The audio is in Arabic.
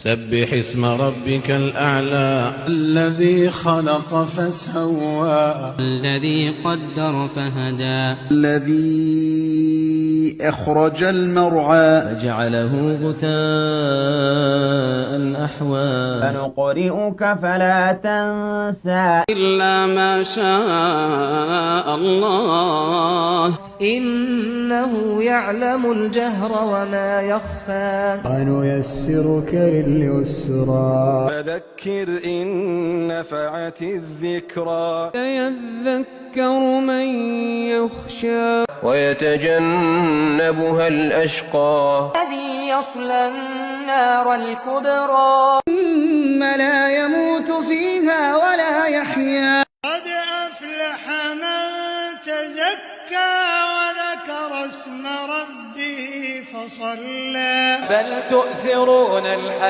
سبح اسم ربك الأعلى. الذي خلق فسوى، الذي قدر فهدى، الذي أخرج المرعى فجعله غثاء أحوى. سنقرئك فلا تنسى إلا ما شاء الله إنه يعلم الجهر وما يخفى. ونيسرك لليسرى فذكر إن نفعت الذكرى سيذكر من يخشى ويتجنبها الأشقى الذي يصلى النار الكبرى ثم لا يموت فيها ولا يحيا. قد أفلح من تزكى وذكر اسم ربه فصلى. بل تؤثرون الحياة